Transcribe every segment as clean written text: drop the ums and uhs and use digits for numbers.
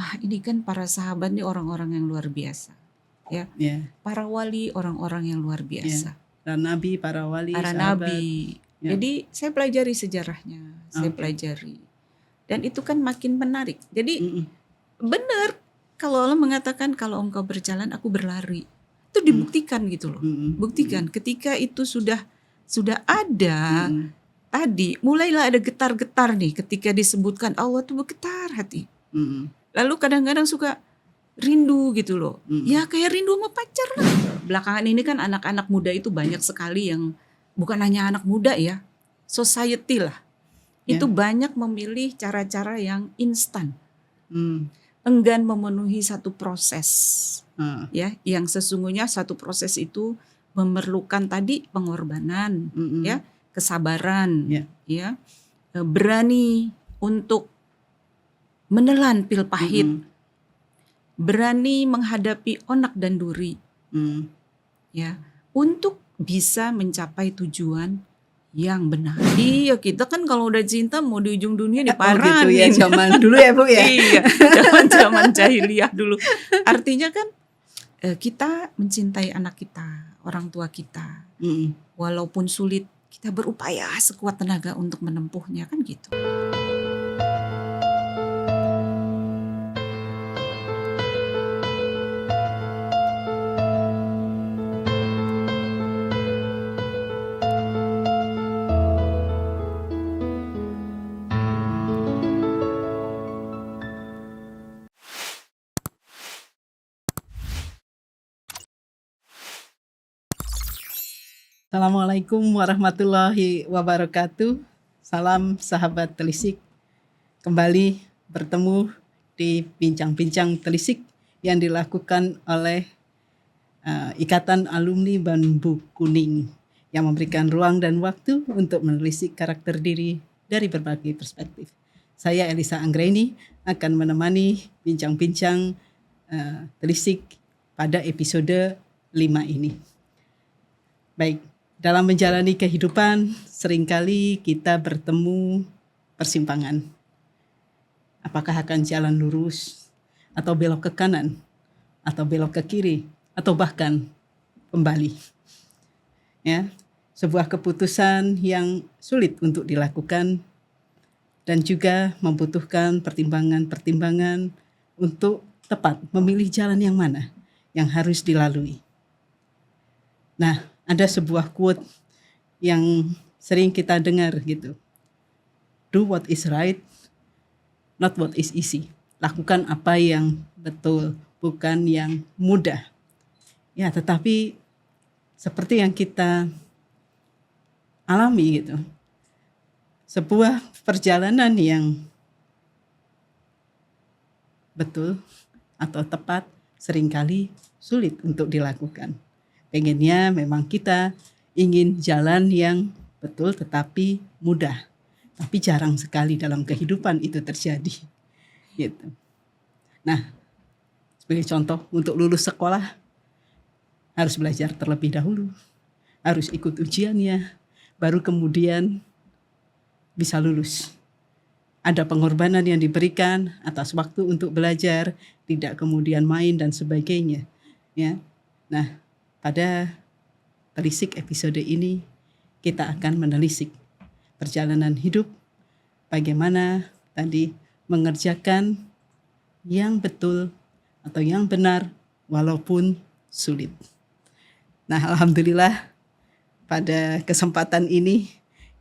wah ini kan para sahabat nih orang-orang yang luar biasa. Ya, Ya, para wali orang-orang yang luar biasa. para nabi, para wali, Para sahabat. nabi. Ya. Jadi saya pelajari sejarahnya, saya Oke. pelajari. Dan itu kan makin menarik. Jadi Mm-mm. benar kalau Allah mengatakan kalau engkau berjalan aku berlari. Itu dibuktikan gitu loh. Mm-mm. Buktikan ketika itu sudah ada Mm-mm. tadi mulailah ada getar-getar nih ketika disebutkan Allah tuh bergetar hati. Mm-mm. Lalu kadang-kadang suka rindu gitu loh. Ya kayak rindu sama pacar lah. Belakangan ini kan anak-anak muda itu banyak sekali yang bukan hanya anak muda ya, society lah. Itu banyak memilih cara-cara yang instan. Enggan memenuhi satu proses. Ya, yang sesungguhnya satu proses itu memerlukan tadi pengorbanan, ya, kesabaran, ya, berani untuk menelan pil pahit, berani menghadapi onak dan duri, ya, untuk bisa mencapai tujuan yang benar. Iya, kita kan kalau udah cinta mau di ujung dunia diparahin. Oh gitu ya, zaman dulu ya Bu ya. Iya, zaman jahiliyah dulu. Artinya kan kita mencintai anak kita, orang tua kita. Walaupun sulit, kita berupaya sekuat tenaga untuk menempuhnya kan gitu. Assalamualaikum warahmatullahi wabarakatuh. Salam sahabat telisik. Kembali bertemu di bincang-bincang telisik yang dilakukan oleh Ikatan Alumni Bambu Kuning yang memberikan ruang dan waktu untuk menelisik karakter diri dari berbagai perspektif. Saya Elisa Anggraini akan menemani bincang-bincang telisik pada episode 5 ini. Baik, dalam menjalani kehidupan seringkali kita bertemu persimpangan. Apakah akan jalan lurus atau belok ke kanan atau belok ke kiri atau bahkan kembali. Ya, sebuah keputusan yang sulit untuk dilakukan dan juga membutuhkan pertimbangan-pertimbangan untuk tepat memilih jalan yang mana yang harus dilalui. Nah, ada sebuah quote yang sering kita dengar gitu. Do what is right, not what is easy. Lakukan apa yang betul, bukan yang mudah. Ya, tetapi seperti yang kita alami gitu. Sebuah perjalanan yang betul atau tepat seringkali sulit untuk dilakukan. Pengennya memang kita ingin jalan yang betul tetapi mudah. Tapi jarang sekali dalam kehidupan itu terjadi. Gitu. Nah, sebagai contoh untuk lulus sekolah harus belajar terlebih dahulu. Harus ikut ujiannya, baru kemudian bisa lulus. Ada pengorbanan yang diberikan atas waktu untuk belajar, tidak kemudian main dan sebagainya. Ya. Nah, pada telisik episode ini kita akan menelisik perjalanan hidup, bagaimana tadi mengerjakan yang betul atau yang benar walaupun sulit. Nah, alhamdulillah pada kesempatan ini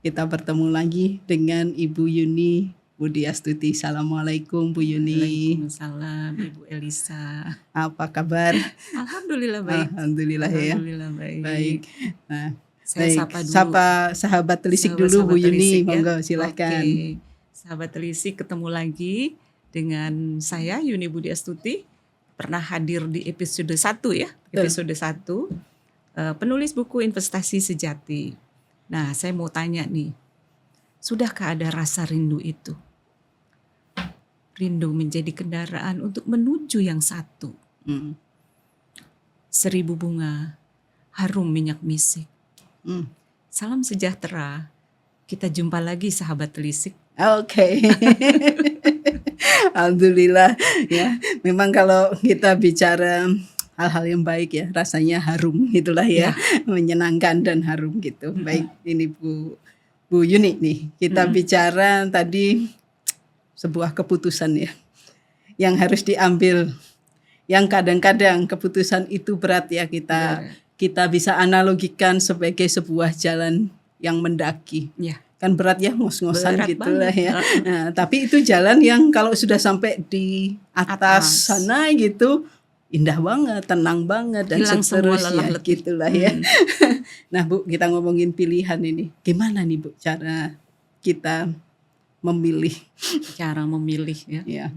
kita bertemu lagi dengan Ibu Yuni Budiastuti. Assalamualaikum Bu Yuni. Waalaikumsalam Ibu Elisa. Apa kabar? Alhamdulillah baik. Alhamdulillah ya. Alhamdulillah baik. Baik. Nah, saya baik. sapa dulu. Sapa sahabat telisik dulu Bu Yuni. Ya. Monggo silahkan. Oke. Sahabat telisik ketemu lagi dengan saya Yuni Budiastuti. Pernah hadir di episode 1 ya. Episode 1. Penulis buku Investasi Sejati. Nah, saya mau tanya nih. Sudahkah ada rasa rindu itu? Rindu menjadi kendaraan untuk menuju yang satu. 1000 bunga, harum minyak misik. Salam sejahtera. Kita jumpa lagi sahabat telisik Oke. Alhamdulillah ya. Memang kalau kita bicara hal-hal yang baik ya, rasanya harum itulah ya, Ya. menyenangkan dan harum gitu. Baik, ini Bu Yuni nih, kita Mm-mm. bicara tadi sebuah keputusan ya, yang harus diambil, yang kadang-kadang keputusan itu berat ya, kita bisa analogikan sebagai sebuah jalan yang mendaki. Ya, Kan berat ya, ngos-ngosan berat gitulah banget. ya. Nah, tapi itu jalan yang kalau sudah sampai di atas Atas. sana gitu, indah banget, tenang banget dan Hilang semua lelah seterusnya letih. gitulah ya. Nah Bu, kita ngomongin pilihan ini. Gimana nih Bu cara kita memilih? Cara memilih ya. Ya,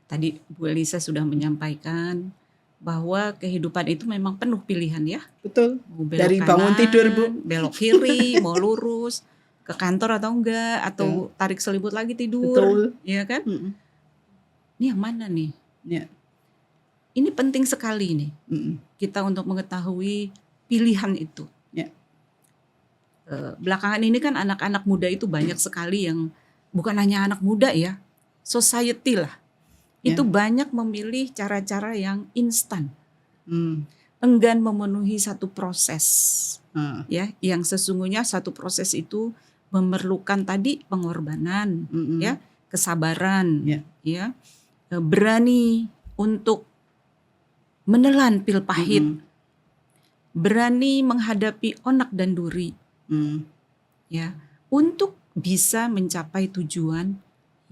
Tadi Bu Elisa sudah menyampaikan bahwa kehidupan itu memang penuh pilihan ya. betul. Mau belok Dari kanan, bangun tidur Bu. belok kiri, mau lurus ke kantor atau enggak, atau tarik selimut lagi tidur, Betul. ya kan? Mm-mm. Ini yang mana nih? Ya. Ini penting sekali nih Mm-mm. kita untuk mengetahui pilihan itu. Ya. Belakangan ini kan anak-anak muda itu banyak sekali yang bukan hanya anak muda ya, society lah. Itu banyak memilih cara-cara yang instan, enggan memenuhi satu proses, ya, yang sesungguhnya satu proses itu memerlukan tadi pengorbanan, ya, kesabaran, ya, berani untuk menelan pil pahit, berani menghadapi onak dan duri, ya, untuk bisa mencapai tujuan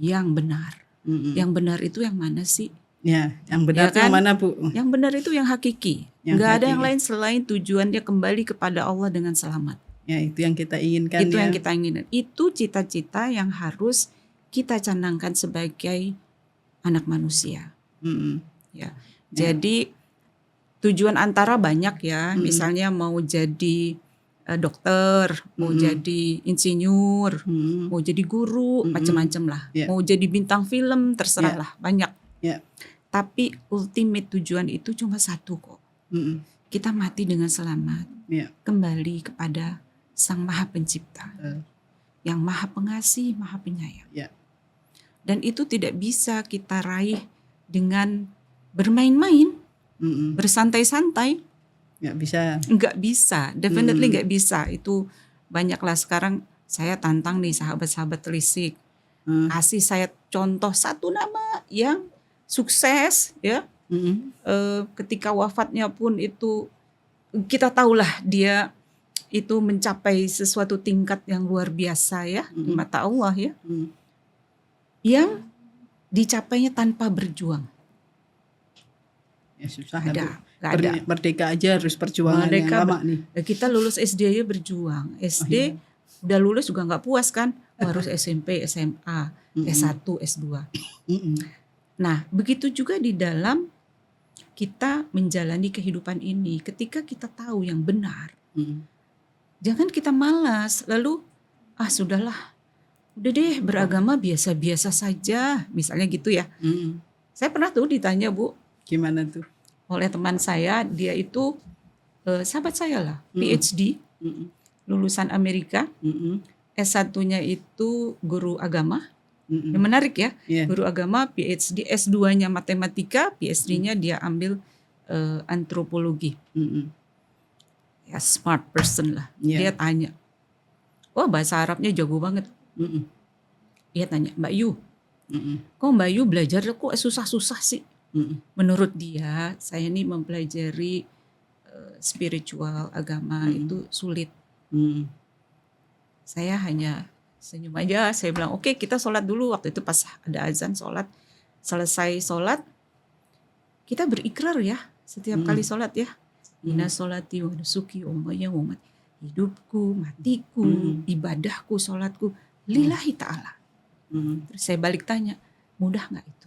yang benar. Yang benar itu yang mana sih? Ya, yang benar Ya itu yang kan? mana Bu? Yang benar itu yang hakiki. Yang Nggak ada hakiki. yang lain selain tujuan dia kembali kepada Allah dengan selamat. Ya, itu yang kita inginkan Itu ya. yang kita inginkan. Itu cita-cita yang harus kita canangkan sebagai anak manusia. Ya. Jadi tujuan antara banyak ya. Misalnya mau jadi dokter, mau jadi insinyur, mau jadi guru, macam-macam lah. Mau jadi bintang film, terserah lah, banyak. Tapi ultimate tujuan itu cuma satu kok. Kita mati dengan selamat, kembali kepada Sang Maha Pencipta, yang Maha Pengasih, Maha Penyayang. Dan itu tidak bisa kita raih dengan bermain-main, bersantai-santai. Nggak bisa. Nggak bisa, definitely nggak bisa. Itu banyaklah sekarang saya tantang nih sahabat-sahabat telisik. Kasih saya contoh satu nama yang sukses ya. Ketika wafatnya pun itu kita tahulah dia itu mencapai sesuatu tingkat yang luar biasa ya di mata Allah ya. Yang dicapainya tanpa berjuang. Ya susah Gak ada. Merdeka aja harus perjuangan yang lama nih. Kita lulus SD aja berjuang. SD udah lulus juga nggak puas kan. Harus SMP, SMA, S1, S2. Nah begitu juga di dalam kita menjalani kehidupan ini. Ketika kita tahu yang benar. Jangan kita malas. Lalu sudahlah. Udah deh beragama biasa-biasa saja. Misalnya gitu ya. Saya pernah tuh ditanya Bu. Gimana tuh? Oleh teman saya, dia itu sahabat saya lah, PhD, lulusan Amerika, S1-nya itu guru agama, yang menarik ya, guru agama, PhD, S2-nya matematika, PhD-nya dia ambil antropologi, ya smart person lah. Dia tanya, wah bahasa Arabnya jago banget. Dia tanya, Mbak Yu, kok Mbak Yu belajar kok susah-susah sih? Menurut dia, saya ini mempelajari spiritual agama itu sulit. Saya hanya senyum aja. Saya bilang, oke, kita sholat dulu. Waktu itu pas ada azan sholat. Selesai sholat, kita berikrar ya. Setiap kali sholat ya. Inna sholati wa nusuki wa mahyaya hidupku, matiku, ibadahku, sholatku, lillahi ta'ala. Terus saya balik tanya, mudah gak itu?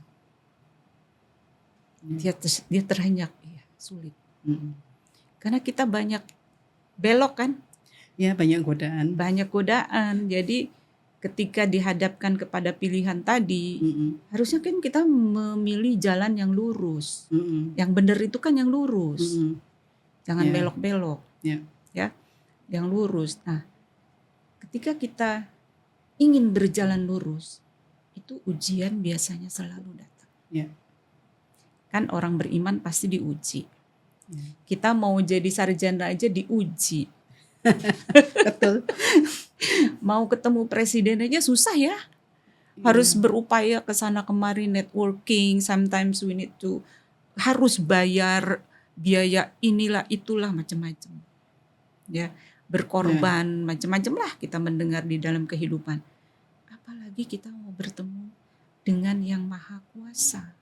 Dia terhenyak, iya, sulit. Karena kita banyak belok kan? Ya banyak godaan. Banyak godaan. Jadi ketika dihadapkan kepada pilihan tadi, harusnya kan kita memilih jalan yang lurus. Yang benar itu kan yang lurus. Jangan belok-belok. Ya, yang lurus. Nah, ketika kita ingin berjalan lurus, itu ujian biasanya selalu datang. Ya. Kan orang beriman pasti diuji. Ya. Kita mau jadi sarjana aja diuji. Betul. Mau ketemu presiden aja susah ya. Harus berupaya ke sana kemari networking. Sometimes we need to harus bayar biaya inilah itulah macam-macam. Ya, berkorban macam-macam lah kita mendengar di dalam kehidupan. Apalagi kita mau bertemu dengan yang maha kuasa.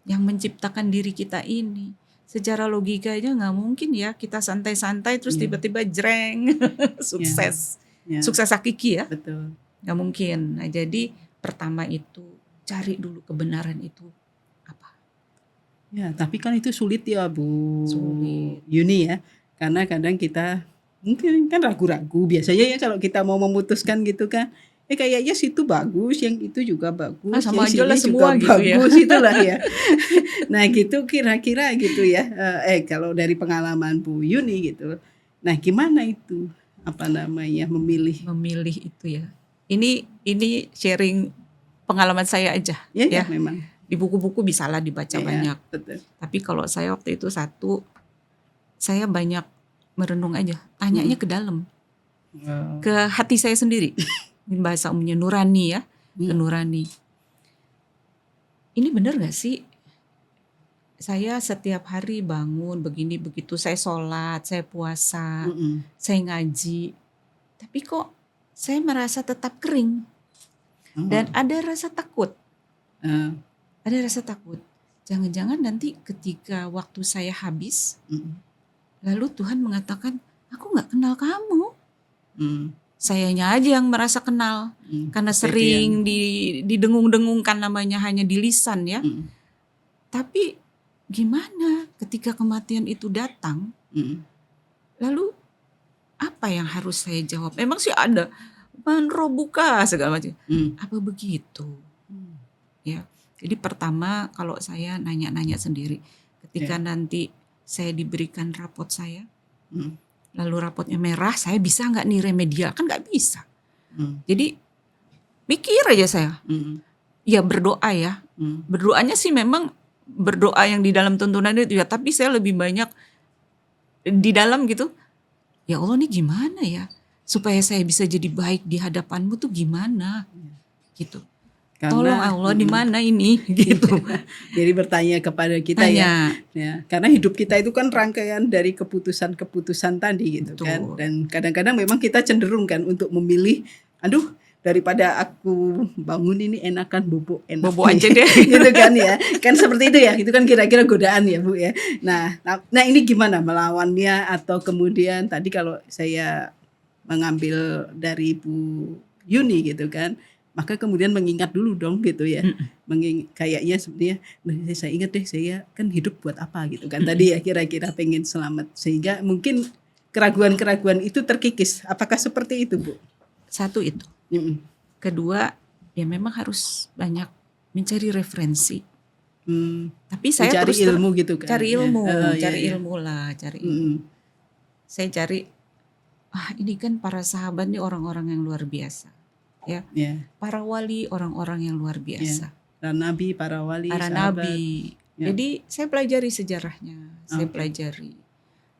Yang menciptakan diri kita ini. Secara logikanya nggak mungkin ya kita santai-santai terus tiba-tiba jreng sukses. Sukses hakiki ya. Betul. Nggak mungkin. Nah, jadi pertama itu cari dulu kebenaran itu apa. Ya, tapi kan itu sulit ya Bu Sulit. Yuni ya. Karena kadang kita mungkin kan ragu-ragu. Biasanya ya kalau kita mau memutuskan gitu kan, kayaknya situ bagus, yang itu juga bagus, sama yang aja lah sini semua juga gitu ya. bagus itulah ya. Nah gitu kira-kira gitu ya. Kalau dari pengalaman Bu Yuni gitu. Nah gimana itu apa namanya memilih itu ya. Ini sharing pengalaman saya aja ya memang. Di buku-buku bisalah dibaca banyak. Betul. Tapi kalau saya waktu itu saya banyak merenung aja, tanyanya ke dalam. Ke hati saya sendiri. Ini bahasa umumnya nurani ya, ke nurani. Ini benar gak sih? Saya setiap hari bangun begini begitu, saya sholat, saya puasa, saya ngaji. Tapi kok saya merasa tetap kering. Dan ada rasa takut. Ada rasa takut. Jangan-jangan nanti ketika waktu saya habis, lalu Tuhan mengatakan, aku gak kenal kamu. Sayanya aja yang merasa kenal. Karena sering didengung-dengungkan namanya hanya di lisan ya. Tapi gimana ketika kematian itu datang, lalu apa yang harus saya jawab? Memang sih ada menrobuka segala macam. Apa begitu? Ya. Jadi pertama kalau saya nanya-nanya sendiri, ketika nanti saya diberikan rapot saya, lalu rapotnya merah, saya bisa nggak nih remedial? Kan nggak bisa. Jadi mikir aja saya. Ya berdoa ya. Berdoanya sih memang berdoa yang di dalam tuntunan itu ya, tapi saya lebih banyak di dalam gitu. Ya Allah nih gimana ya? Supaya saya bisa jadi baik di hadapanmu tuh gimana? Gitu. Tolong Allah di mana ini gitu. Jadi bertanya kepada kita ya. Karena hidup kita itu kan rangkaian dari keputusan-keputusan tadi gitu. Betul. Kan. Dan kadang-kadang memang kita cenderung kan untuk memilih, aduh daripada aku bangun ini enakan bobo aja deh. Gitu kan ya. Kan seperti itu ya. Itu kan kira-kira godaan ya Bu ya. Nah ini gimana melawannya, atau kemudian tadi kalau saya mengambil dari Bu Yuni gitu kan, maka kemudian mengingat dulu dong gitu ya. Kayaknya sebenarnya saya ingat deh, saya kan hidup buat apa gitu kan. Tadi ya kira-kira pengen selamat. Sehingga mungkin keraguan-keraguan itu terkikis. Apakah seperti itu Bu? Satu itu. Kedua, ya memang harus banyak mencari referensi. Tapi saya cari terus ilmu gitu kan. Cari ilmu, ilmu lah, cari ilmu. Saya cari, ini kan para sahabat nih orang-orang yang luar biasa. Ya. Para wali orang-orang yang luar biasa. Para nabi, para wali, para sahabat. Nabi. Jadi saya pelajari sejarahnya, saya pelajari.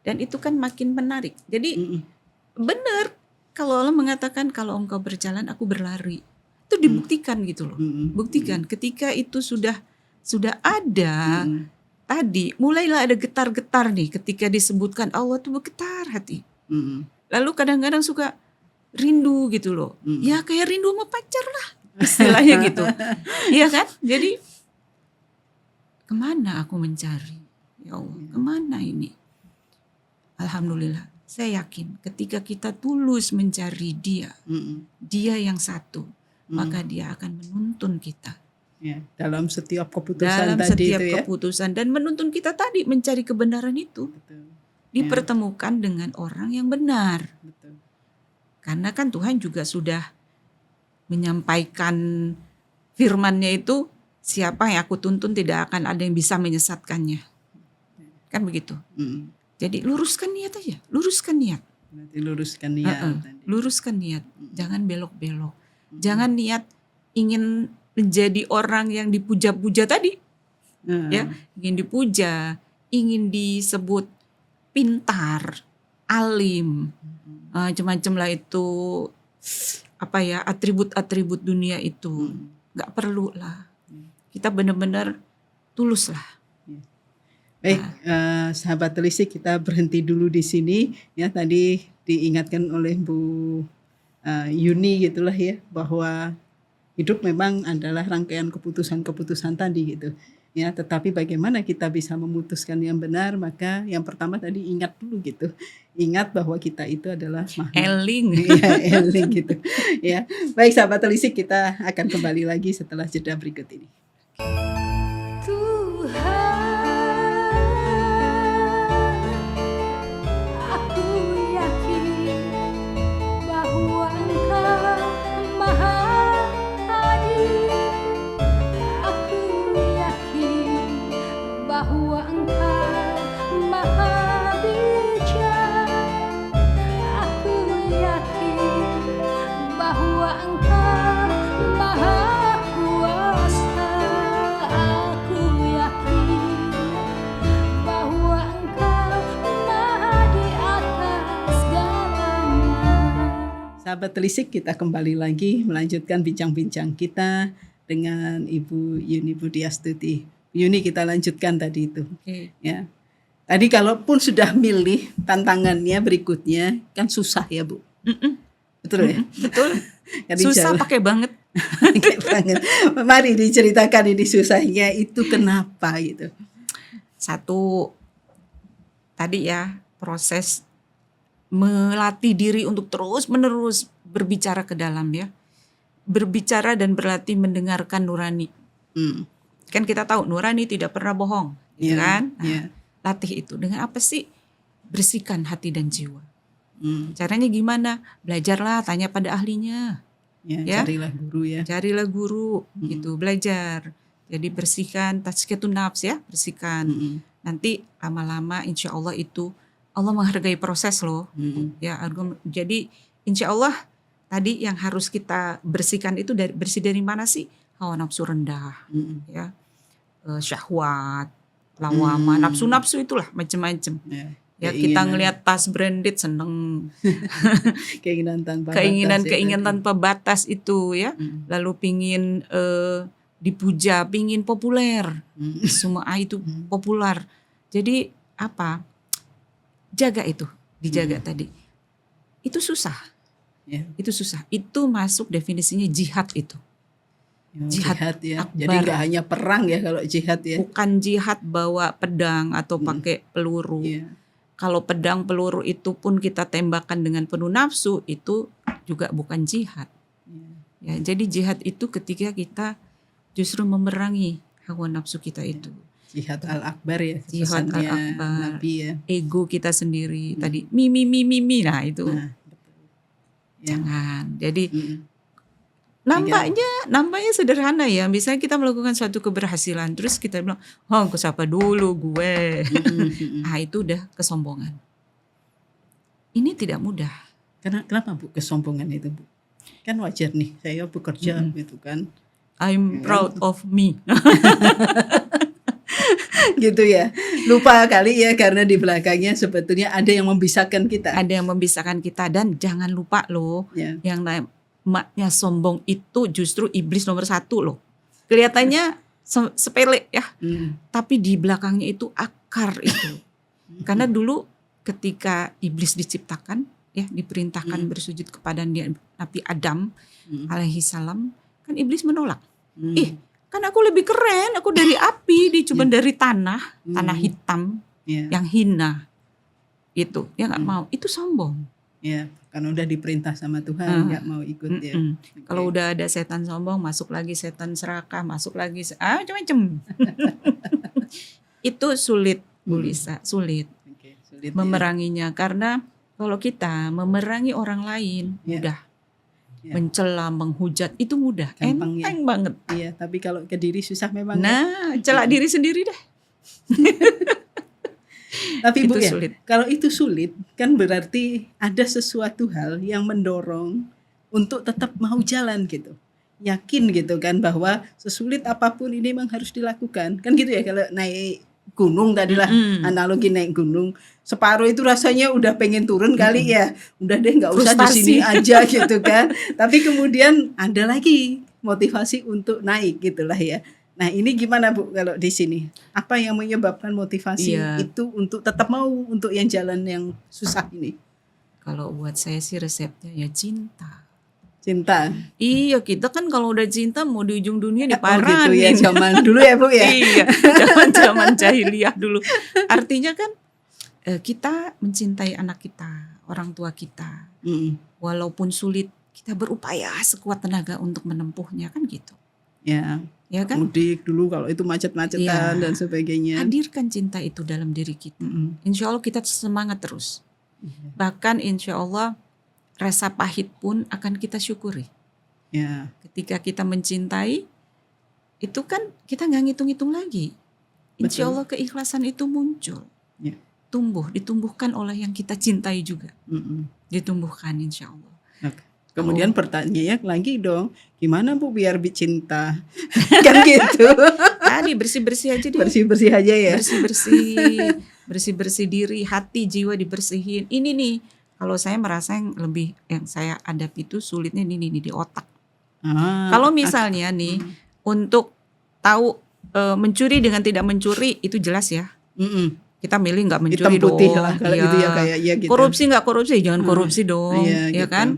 Dan itu kan makin menarik. Jadi benar kalau Allah mengatakan kalau engkau berjalan aku berlari. Itu dibuktikan gitu loh. Buktikan ketika itu sudah ada tadi mulailah ada getar-getar nih ketika disebutkan Allah tuh bergetar hati. Lalu kadang-kadang suka rindu gitu loh. Ya kayak rindu sama pacar lah istilahnya gitu. Iya kan? Jadi kemana aku mencari? Ya Allah, kemana ini? Alhamdulillah, saya yakin ketika kita tulus mencari Dia, Dia yang satu, maka Dia akan menuntun kita. Ya, dalam setiap keputusan tadi itu ya. Keputusan dan menuntun kita tadi mencari kebenaran itu. Betul. Dipertemukan dengan orang yang benar. Betul. Karena kan Tuhan juga sudah menyampaikan firman-Nya itu, siapa yang aku tuntun tidak akan ada yang bisa menyesatkannya. Kan begitu. Jadi luruskan niat aja, luruskan niat. Berarti luruskan niat tadi. Luruskan niat, jangan belok-belok. Jangan niat ingin menjadi orang yang dipuja-puja tadi, ya, ingin dipuja, ingin disebut pintar, alim, macam-macam lah itu, apa ya, atribut-atribut dunia itu, nggak perlu lah. Kita benar-benar tulus lah. Baik, sahabat telisik, kita berhenti dulu di sini. Ya, tadi diingatkan oleh Bu Yuni gitulah ya, bahwa hidup memang adalah rangkaian keputusan-keputusan tadi gitu. Ya, tetapi bagaimana kita bisa memutuskan yang benar? Maka yang pertama tadi ingat dulu gitu. Ingat bahwa kita itu adalah makhluk. Eling. Ya, eling gitu. Ya. Baik sahabat telisik, kita akan kembali lagi setelah jeda berikut ini. Sahabat telisik, kita kembali lagi melanjutkan bincang-bincang kita dengan Ibu Yuni Budiastuti. Yuni, kita lanjutkan tadi itu. Ya. Tadi kalaupun sudah milih tantangannya berikutnya kan susah ya Bu. Betul ya? Betul. Susah pakai banget. Pakai banget. Mari diceritakan ini susahnya itu kenapa gitu. Satu, tadi ya, proses melatih diri untuk terus-menerus berbicara ke dalam ya. Berbicara dan berlatih mendengarkan nurani. Kan kita tahu nurani tidak pernah bohong, gitu kan? Nah, latih itu dengan apa sih? Bersihkan hati dan jiwa. Caranya gimana? Belajarlah, tanya pada ahlinya. Ya. Carilah guru ya. Carilah guru, gitu, belajar. Jadi bersihkan tazkiyatun nafs ya, bersihkan. Nanti lama-lama insya Allah itu Allah menghargai proses loh. Ya, jadi insya Allah tadi yang harus kita bersihkan itu bersih dari mana sih? Hawa nafsu rendah, ya, syahwat, lawama, nafsu-nafsu itulah macam-macam. Ya, kita ngelihat tas branded seneng, keinginan tanpa batas itu ya, lalu pingin dipuja, pingin populer, semua itu populer. Jadi apa? Jaga itu, dijaga tadi. Itu susah. Itu susah. Itu masuk definisinya jihad itu. Jihad ya. Jadi nggak hanya perang ya kalau jihad ya. Bukan jihad bawa pedang atau pakai peluru. Kalau pedang peluru itu pun kita tembakan dengan penuh nafsu, itu juga bukan jihad. Ya, jadi jihad itu ketika kita justru memerangi hawa nafsu kita itu. Jihad al-akbar ya. Jihad al-akbar. Nabi ya. Ego kita sendiri tadi mi nah itu. Jangan. Jadi nampaknya sederhana ya. Misalnya kita melakukan suatu keberhasilan, terus kita bilang, aku sapa dulu gue. Itu udah kesombongan. Ini tidak mudah. Kenapa Bu kesombongan itu Bu? Kan wajar nih, saya bekerja gitu kan. I'm proud of me. Gitu ya. Lupa kali ya, karena di belakangnya sebetulnya ada yang memisahkan kita. Ada yang memisahkan kita, dan jangan lupa loh, yang maknya sombong itu justru iblis nomor 1 loh. Kelihatannya sepele ya, tapi di belakangnya itu akar itu. Karena dulu ketika iblis diciptakan ya, diperintahkan bersujud kepada Nabi Adam alaihi salam, kan iblis menolak. Kan aku lebih keren, aku dari api, dia cuma dari tanah hitam yang hina. Itu, dia nggak mau, itu sombong. Ya, karena udah diperintah sama Tuhan, nggak mau ikut ya. Kalau udah ada setan sombong, masuk lagi setan serakah, masuk lagi, macam-macam. Itu sulit, Bu Lisa, sulit memeranginya. Karena kalau kita memerangi orang lain, mudah. Mencela, menghujat itu mudah, enteng banget. Iya, tapi kalau ke diri susah memang. Nah, celak diri sendiri deh. Tapi Bu Itu ya, sulit. kalau itu sulit kan berarti ada sesuatu hal yang mendorong untuk tetap mau jalan gitu. Yakin gitu kan bahwa sesulit apapun ini memang harus dilakukan. Kan gitu ya kalau naik gunung tadilah analogi naik gunung. Separuh itu rasanya udah pengen turun kali ya. Udah deh nggak usah di sini Frustasi. aja gitu kan. Tapi kemudian ada lagi motivasi untuk naik gitulah ya. Nah ini gimana Bu kalau di sini? Apa yang menyebabkan motivasi Iya, itu untuk tetap mau untuk yang jalan yang susah ini? kalau buat saya sih resepnya ya cinta. Cinta. Iya, kita kan kalau udah cinta mau di ujung dunia Oh gitu ya diparanin. zaman dulu ya Bu ya. Iya, zaman-zaman jahiliyah dulu. Artinya kan kita mencintai anak kita, orang tua kita. Mm, Walaupun sulit, kita berupaya sekuat tenaga untuk menempuhnya, kan gitu. ya. Ya kan? Mudik dulu kalau itu macet-macetan Iya. dan sebagainya. Hadirkan cinta itu dalam diri kita. Mm-mm. Insya Allah kita semangat terus. Iya. Bahkan insya Allah rasa pahit pun akan kita syukuri. Ya. Ketika kita mencintai, itu kan kita nggak ngitung-ngitung lagi. Insya Betul. Allah keikhlasan itu muncul. Ya. Ditumbuhkan oleh yang kita cintai juga. Mm-mm. Ditumbuhkan insya Allah. Oke. Kemudian pertanyaannya lagi dong, gimana Bu biar cinta? Kan gitu. Tadi bersih-bersih aja deh. Bersih-bersih aja ya. Bersih-bersih diri, hati, jiwa dibersihin. Ini nih, kalau saya merasa yang saya hadapi itu sulitnya ini di otak. Kalau misalnya nih untuk tahu mencuri dengan tidak mencuri itu jelas ya. Mm-mm. Kita milih nggak mencuri Hitam putih dong. lah kalau Iya. gitu ya kayak ya gitu. Korupsi nggak korupsi, jangan korupsi dong, Iya, ya gitu. kan?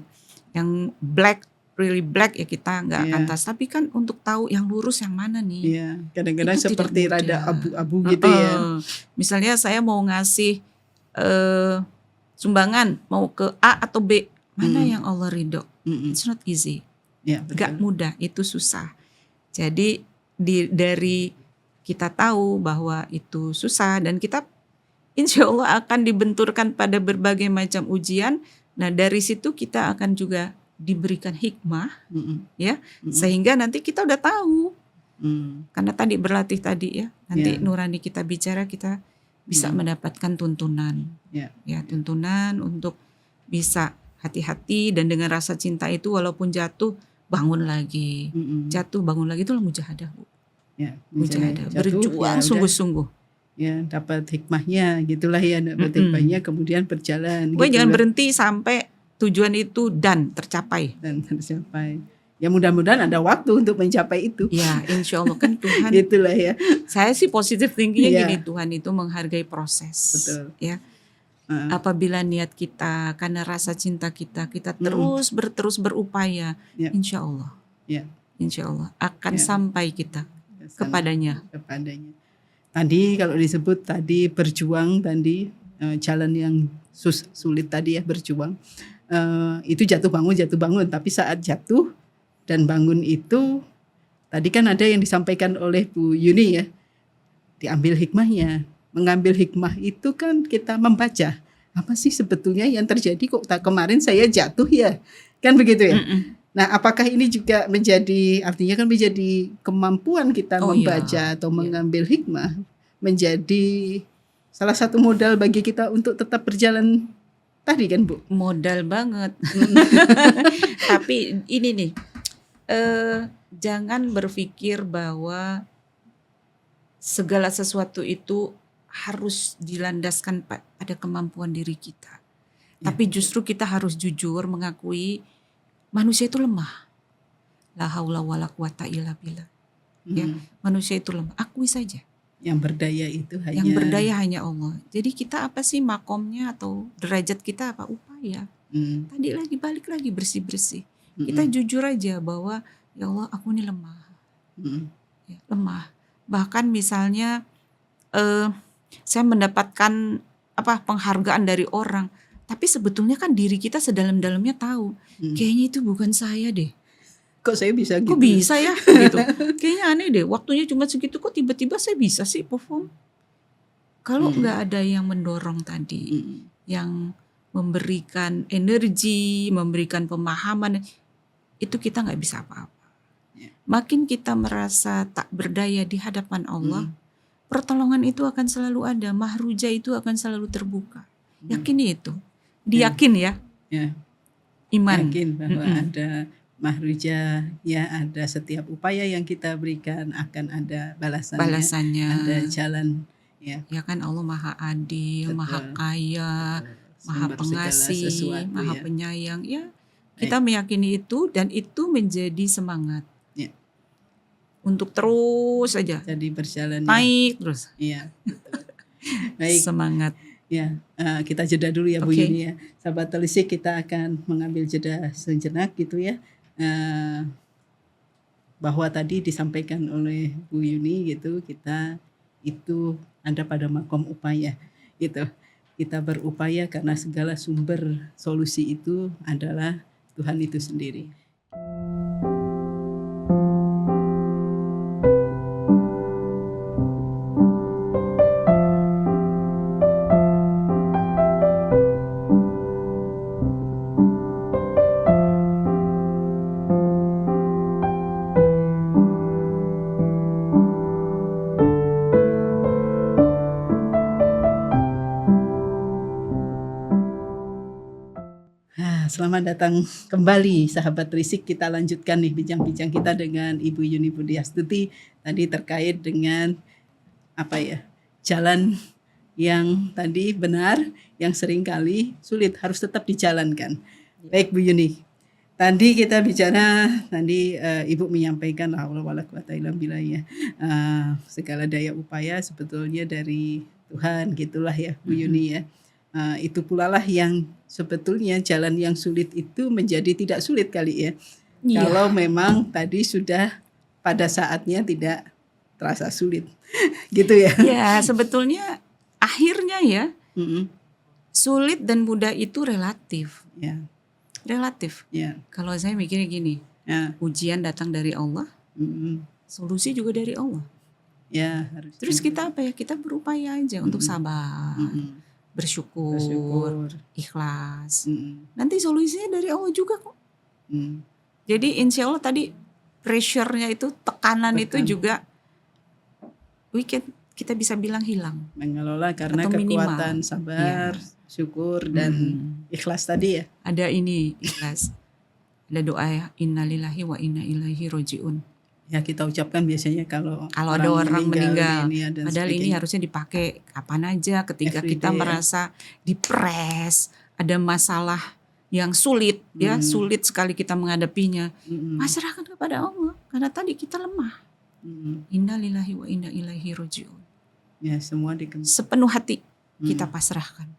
Yang really black ya kita nggak Iya. akan tas. Tapi kan untuk tahu yang lurus yang mana nih. Iya, kadang-kadang Itu tidak seperti mudah. rada abu-abu gitu ya. Misalnya saya mau ngasih sumbangan mau ke A atau B, mana yang Allah ridho? Mm-mm. It's not easy, Ya, gak betul. mudah, itu susah. Jadi dari kita tahu bahwa itu susah dan kita insya Allah akan dibenturkan pada berbagai macam ujian. Nah dari situ kita akan juga diberikan hikmah, Mm-mm. ya, Mm-mm. sehingga nanti kita udah tahu. Karena tadi berlatih tadi ya, nanti Ya. nurani kita bicara kita bisa mendapatkan tuntunan, Ya. ya tuntunan untuk bisa hati-hati dan dengan rasa cinta itu walaupun jatuh bangun lagi, Mm-mm. jatuh bangun lagi itulah mujahadah, Bu. Ya, Mujahadah, misalnya jatuh, berjuang ya udah, sungguh-sungguh. ya dapat hikmahnya gitulah ya, dapat hikmahnya kemudian berjalan. Gue jangan gitulah. berhenti sampai tujuan itu dan tercapai. Dan tercapai. Ya mudah-mudahan ada waktu untuk mencapai itu. Ya insya Allah kan Tuhan. Gitulah ya. Saya sih positif thinkingnya Iya. gini, Tuhan itu menghargai proses. Betul. Ya. Apabila niat kita karena rasa cinta kita terus berupaya, Ya. insya Allah, Ya. insya Allah akan Ya. sampai kita Kepadanya. kepadanya. Tadi kalau disebut tadi berjuang tadi jalan yang sulit tadi ya berjuang. Itu jatuh bangun tapi saat jatuh dan bangun itu tadi kan ada yang disampaikan oleh Bu Yuni ya, diambil hikmahnya. Mengambil hikmah itu kan kita membaca apa sih sebetulnya yang terjadi kok kemarin saya jatuh ya, kan begitu ya. Nah apakah ini juga artinya kan menjadi kemampuan kita membaca atau mengambil hikmah menjadi salah satu modal bagi kita untuk tetap berjalan tadi kan Bu. Modal banget. Tapi ini nih, jangan berpikir bahwa segala sesuatu itu harus dilandaskan pada kemampuan diri kita. Ya. Tapi justru kita harus jujur mengakui manusia itu lemah. La haula wala quwata illa billah. Ya, manusia itu lemah. Akui saja. Yang berdaya itu hanya Yang berdaya hanya Allah. Jadi kita apa sih makomnya atau derajat kita apa? Upaya. Tadi lagi balik lagi bersih-bersih. Kita jujur aja bahwa ya Allah aku ini lemah. Ya, lemah. Bahkan misalnya saya mendapatkan penghargaan dari orang, tapi sebetulnya kan diri kita sedalam-dalamnya tahu, kayaknya itu bukan saya deh. Kok saya bisa gitu? Kok bisa ya gitu. Kayaknya aneh deh, waktunya cuma segitu kok tiba-tiba saya bisa sih perform. Kalau nggak ada yang mendorong tadi, yang memberikan energi, memberikan pemahaman, itu kita nggak bisa apa-apa. Makin kita merasa tak berdaya di hadapan Allah, pertolongan itu akan selalu ada, mahruja itu akan selalu terbuka. Yakini itu, diyakin ya, Ya, iman. yakin bahwa ada mahruja, ya ada setiap upaya yang kita berikan akan ada balasannya, Balasannya. ada jalan, ya. Ya kan Allah Maha Adil, Betul. Maha Kaya, Maha Sumber segala Pengasih, sesuatu, Maha ya. Penyayang. Ya, kita meyakini itu dan itu menjadi semangat Ya. untuk terus saja Jadi berjalan, ya. naik terus. Iya, betul. Baik, Semangat. ya, kita jeda dulu ya Bu Oke. Yuni ya. Sahabat Telisik, kita akan mengambil jeda sejenak gitu ya. Bahwa tadi disampaikan oleh Bu Yuni gitu, kita itu ada pada makom upaya gitu. Kita berupaya karena segala sumber solusi itu adalah Tuhan itu sendiri. Selamat datang kembali sahabat Telisik. Kita lanjutkan nih bincang-bincang kita dengan Ibu Yuni Budiastuti tadi terkait dengan jalan yang tadi benar, yang seringkali sulit, harus tetap dijalankan. Baik Bu Yuni, tadi kita bicara, Ibu menyampaikan segala daya upaya sebetulnya dari Tuhan gitulah ya Bu Yuni ya. Itu pula lah yang sebetulnya jalan yang sulit itu menjadi tidak sulit kali ya. Iya. Kalau memang tadi sudah pada saatnya tidak terasa sulit. Gitu ya. Ya, sebetulnya akhirnya ya, Mm-mm. sulit dan mudah itu relatif. Ya, Relatif. ya, Kalau saya mikirnya gini, ya. ujian datang dari Allah, Mm-mm. solusi juga dari Allah. Ya, harus. Terus kita apa ya? Kita berupaya aja untuk sabar, Mm-mm. bersyukur, Bersyukur. ikhlas. Mm-mm. Nanti solusinya dari Allah juga kok. Mm. Jadi insya Allah tadi pressure-nya itu, tekanan itu juga kita bisa bilang hilang. Mengelola karena Atau minimal. kekuatan sabar, syukur dan ikhlas tadi ya. Ada ini ikhlas. Ada doa ya, innalillahi wa inna ilaihi roji'un. Ya kita ucapkan biasanya kalau Ada orang meninggal, dunia dan padahal ini sebagainya. harusnya dipakai kapan aja ketika Every kita day, ya. merasa depres, ada masalah yang sulit ya, sulit sekali kita menghadapinya. Mm-mm. Pasrahkan kepada Allah karena tadi kita lemah. Mm-mm. Innalillahi wa inna ilaihi roji'un. Ya semua dikembalikan. Sepenuh hati kita pasrahkan.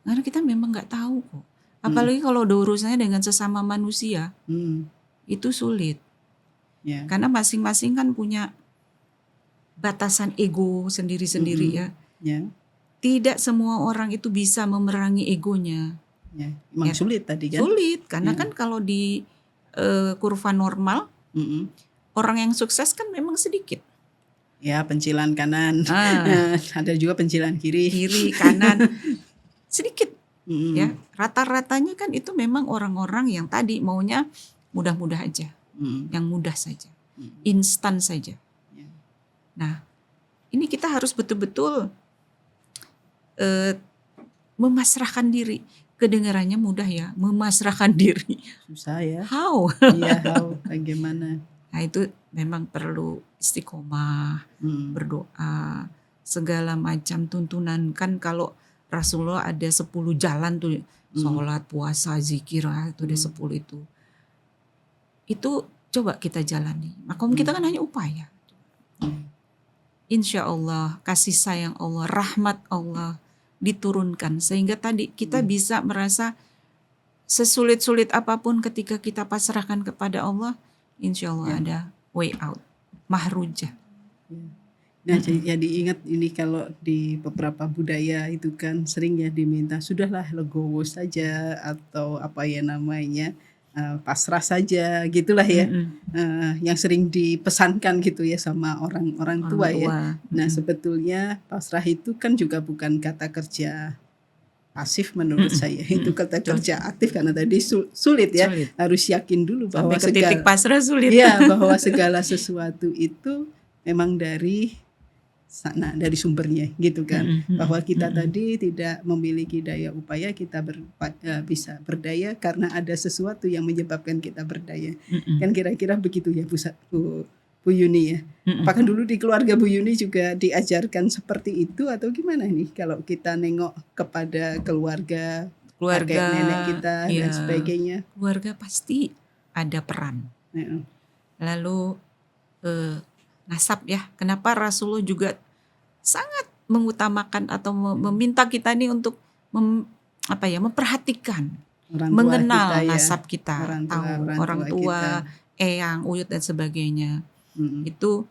Karena kita memang nggak tahu kok. Apalagi kalau ada urusannya dengan sesama manusia, itu sulit. Ya. Karena masing-masing kan punya batasan ego sendiri-sendiri ya. Ya. Tidak semua orang itu bisa memerangi egonya. Ya. Emang Ya. sulit tadi kan? Sulit, karena kan kalau di kurva normal, Mm-mm. orang yang sukses kan memang sedikit. Ya pencilan kanan, ada juga pencilan kiri. Kiri, kanan, sedikit. Mm-mm. Ya, rata-ratanya kan itu memang orang-orang yang tadi maunya mudah-mudah aja. Mm-mm. Yang mudah saja, instan saja. Ya. Nah, ini kita harus betul-betul memasrahkan diri. Kedengarannya mudah ya, memasrahkan diri. Susah ya. How? Iya, bagaimana? Nah itu memang perlu istiqomah, berdoa, segala macam tuntunan. Kan kalau Rasulullah ada 10 jalan tuh, sholat, puasa, zikir, itu ada 10 itu. Itu coba kita jalani. Makom kita kan hanya upaya. Insya Allah kasih sayang Allah, rahmat Allah diturunkan. Sehingga tadi kita bisa merasa sesulit-sulit apapun ketika kita pasrahkan kepada Allah, insya Allah ada way out. Mahruja. Nah jadi ingat ini kalau di beberapa budaya itu kan sering ya diminta sudahlah legowo saja atau apa ya namanya, pasrah saja gitulah ya, yang sering dipesankan gitu ya sama orang tua ya. Nah sebetulnya pasrah itu kan juga bukan kata kerja pasif menurut saya, itu kata kerja aktif karena tadi sulit ya, harus yakin dulu bahwa sampai ke titik pasrah sulit. Ya bahwa segala sesuatu itu memang dari sana, dari sumbernya gitu kan. Bahwa kita Mm-mm. tadi tidak memiliki daya upaya, kita bisa berdaya karena ada sesuatu yang menyebabkan kita berdaya. Mm-mm. Kan kira-kira begitu ya Bu Yuni ya. Mm-mm. Apakah dulu di keluarga Bu Yuni juga diajarkan seperti itu atau gimana nih kalau kita nengok kepada keluarga, kakek Keluarga, nenek kita dan ya, sebagainya? keluarga pasti ada peran. Ya. Lalu nasab ya, kenapa Rasulullah juga sangat mengutamakan atau meminta kita nih untuk memperhatikan, Orang tua mengenal kita ya, nasab kita, tahu orang tua, kita. eyang, uyut dan sebagainya. Mm, Itu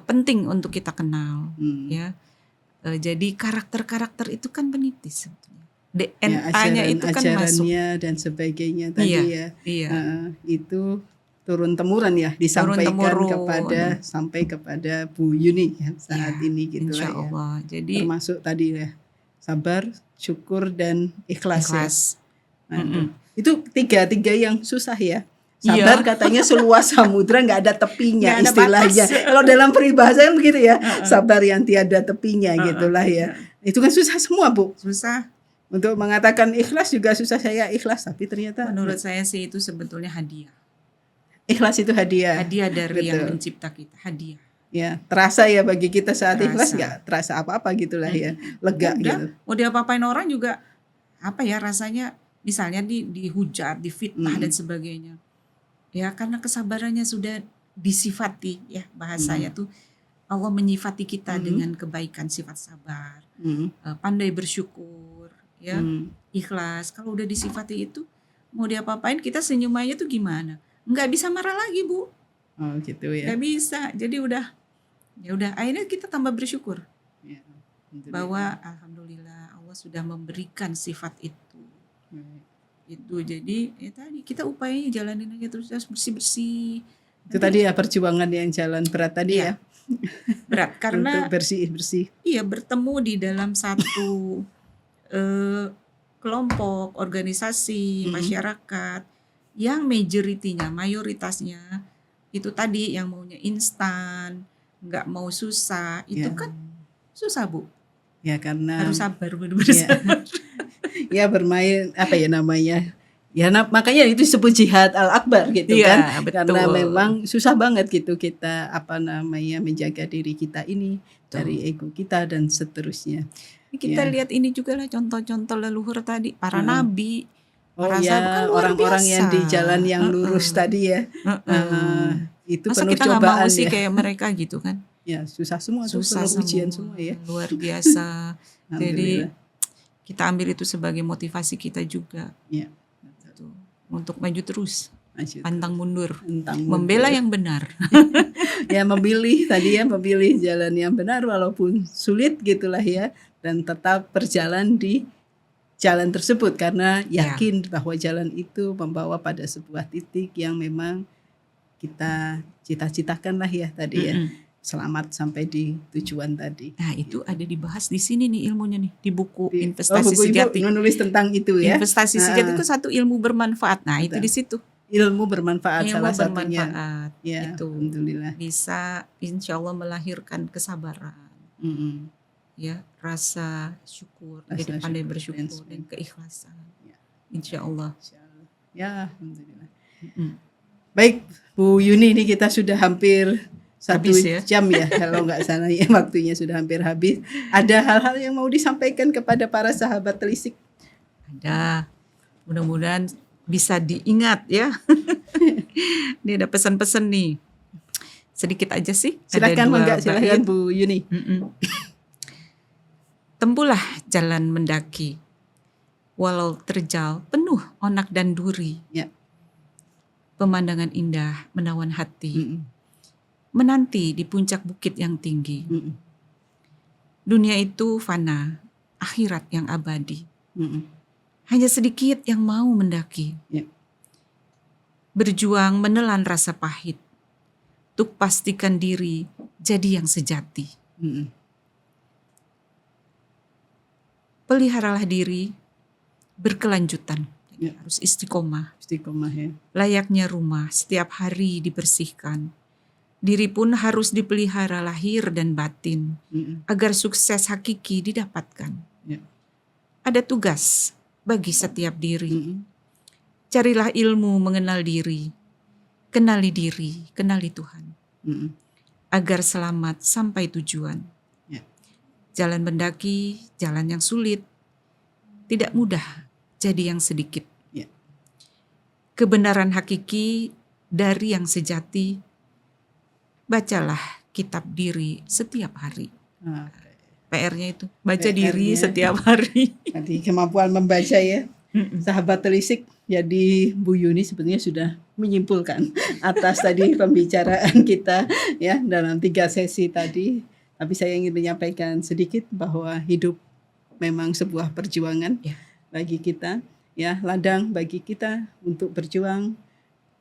penting untuk kita kenal, mm. ya. Jadi karakter-karakter itu kan menitis sebetulnya. Ya, DNA-nya itu kan masuk. ajarannya dan sebagainya tadi ya. Iya. Itu turun temurun ya, disampaikan Turun-temurun. sampai kepada Bu Yuni ya, saat Ya, ini gitulah insya ya. Allah. Jadi Termasuk tadi ya, sabar, syukur dan ikhlas. ikhlas. Ya. Nah, itu tiga yang susah ya. Iya. Sabar katanya seluas samudra, nggak ada tepinya, Nggak ada istilahnya. batas. Kalau dalam peribahasa kan begitu ya, sabar yang tiada tepinya gitulah ya. Itu kan susah semua Bu. Susah. Untuk mengatakan ikhlas juga susah, saya ikhlas, tapi ternyata Menurut saya sih itu sebetulnya hadiah. ikhlas itu hadiah. Hadiah dari yang Betul. mencipta kita. Hadiah. Ya, terasa ya bagi kita saat ikhlas, Terasa. nggak terasa apa-apa gitulah ya, lega Udah, gitu. mau diapa-apain orang juga rasanya, misalnya dihujat, difitnah dan sebagainya. Ya, karena kesabarannya sudah disifati ya, bahasanya tuh Allah menyifati kita dengan kebaikan, sifat sabar, pandai bersyukur, ya, ikhlas. Kalau udah disifati itu, mau diapa-apain kita senyum aja tuh gimana? Nggak bisa marah lagi Bu, Oh gitu ya. nggak bisa. Jadi ya udah akhirnya kita tambah bersyukur Ya, bahwa alhamdulillah Allah sudah memberikan sifat itu. Itu jadi ya tadi kita upayanya jalanin aja terus bersih-bersih. itu tadi ya perjuangan yang jalan berat tadi ya, Berat karena untuk bersih. iya bertemu di dalam satu kelompok, organisasi, masyarakat yang mayoritasnya itu tadi yang maunya instan, nggak mau susah, itu Ya. kan susah Bu. Ya karena Harus sabar, benar-benar ya, sabar. ya bermain apa ya namanya. Ya makanya itu disebut jihad al-akbar gitu Iya, kan. betul. Karena memang susah banget gitu kita menjaga diri kita ini dari ego kita dan seterusnya. Kita Ya. lihat ini juga lah contoh-contoh leluhur tadi, para nabi, para sahabat kan ya, luar orang-orang biasa. yang di jalan yang lurus tadi ya. Itu Masa penuh kita nggak cobaan mau sih ya. kayak mereka gitu kan? Ya susah semua, Susah penuh ujian semua ya. luar biasa. Jadi Alhamdulillah. kita ambil itu sebagai motivasi kita juga. Ya. Gitu. Untuk maju terus, Lanjut. pantang mundur, Tentang membela yang benar. ya memilih jalan yang benar walaupun sulit gitulah ya, dan tetap berjalan di jalan tersebut karena yakin bahwa jalan itu membawa pada sebuah titik yang memang kita cita-citakan lah ya tadi ya, selamat sampai di tujuan tadi. Nah itu ada dibahas di sini nih ilmunya nih di buku buku Investasi Ibu Sejati. menulis tentang itu ya. Investasi Sejati itu satu ilmu bermanfaat. Nah itu Betul. di situ. Ilmu bermanfaat Ilmu salah satunya. bermanfaat. Ya, Itu alhamdulillah. bisa insya Allah melahirkan kesabaran. Ya, rasa syukur, jadi pandai bersyukur dan keikhlasan. Ya. Insya Allah. Ya, alhamdulillah. Baik, Bu Yuni, ini kita sudah hampir 1 jam ya, kalau nggak salah ya, waktunya sudah hampir habis. Ada hal-hal yang mau disampaikan kepada para sahabat telisik? Ada, mudah-mudahan bisa diingat ya. Ini ada pesan-pesan nih, sedikit aja sih. Silakan Bu Yuni. Tempuhlah jalan mendaki, walau terjal penuh onak dan duri. Ya. Pemandangan indah menawan hati, menanti di puncak bukit yang tinggi. Dunia itu fana, akhirat yang abadi. Hanya sedikit yang mau mendaki. Ya. Berjuang menelan rasa pahit, untuk pastikan diri jadi yang sejati. Peliharalah diri berkelanjutan. Ya. Harus istiqomah. Istiqomah ya. Layaknya rumah setiap hari dibersihkan. Diri pun harus dipelihara lahir dan batin Mm-mm. agar sukses hakiki didapatkan. Ya. Ada tugas bagi setiap diri. Mm-mm. Carilah ilmu mengenal diri, kenali diri, kenali Tuhan, Mm-mm. agar selamat sampai tujuan. Ya. Jalan mendaki, jalan yang sulit, tidak mudah jadi yang sedikit. Ya. Kebenaran hakiki dari yang sejati, bacalah kitab diri setiap hari. Ah, PR-nya itu, baca PR-nya. diri setiap hari. Tadi kemampuan membaca ya. Mm-mm. Sahabat telisik, jadi Bu Yuni sebenarnya sudah menyimpulkan atas tadi pembicaraan kita ya dalam 3 sesi tadi. Tapi saya ingin menyampaikan sedikit bahwa hidup memang sebuah perjuangan Ya. bagi kita, ya, ladang bagi kita untuk berjuang,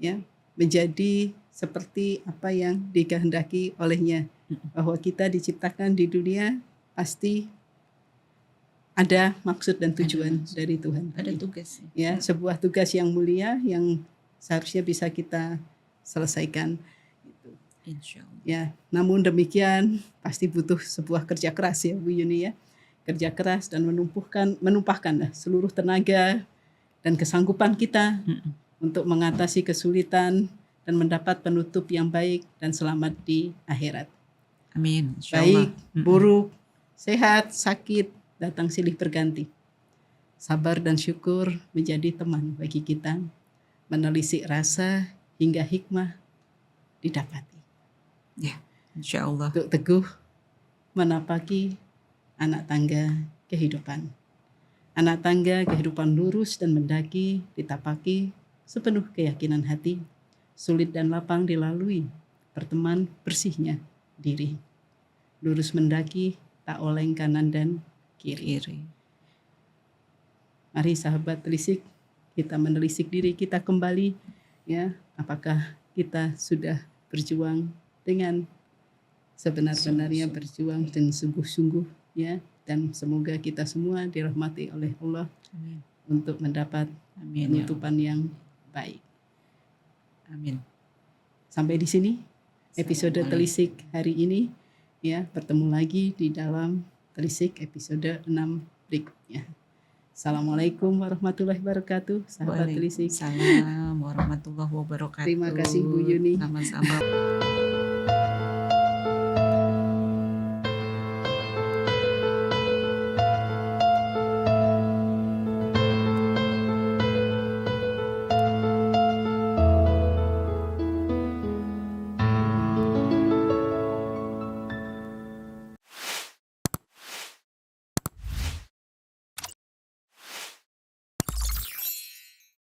ya, menjadi seperti apa yang dikehendaki olehnya. Bahwa kita diciptakan di dunia pasti ada maksud dan tujuan maksud. dari Tuhan. Ada tugas. Ya, sebuah tugas yang mulia yang seharusnya bisa kita selesaikan. Insya Allah. Ya, namun demikian pasti butuh sebuah kerja keras ya Bu Yuni ya. Kerja keras dan menumpahkan seluruh tenaga dan kesanggupan kita untuk mengatasi kesulitan dan mendapat penutup yang baik dan selamat di akhirat. Amin. Insya Allah. Baik, buruk, sehat, sakit, datang silih berganti. Sabar dan syukur menjadi teman bagi kita, menelisik rasa hingga hikmah didapati. Ya, insya Allah. Untuk teguh menapaki anak tangga kehidupan. Anak tangga kehidupan lurus dan mendaki ditapaki sepenuh keyakinan hati, sulit dan lapang dilalui, berteman bersihnya diri. Lurus mendaki tak oleng kanan dan kiri. Mari sahabat telisik, kita menelisik diri kita kembali ya, apakah kita sudah berjuang dengan sebenar-benarnya, berjuang dan sungguh-sungguh ya, dan semoga kita semua dirahmati oleh Allah. Amin. Untuk mendapat Amin. penutupan yang baik. Amin. Sampai di sini episode telisik hari ini ya, bertemu lagi di dalam telisik episode 6 berikutnya. Assalamualaikum warahmatullahi wabarakatuh, sahabat telisik. Waalaikumsalam warahmatullahi wabarakatuh. Terima kasih Bu Yuni. Sama-sama.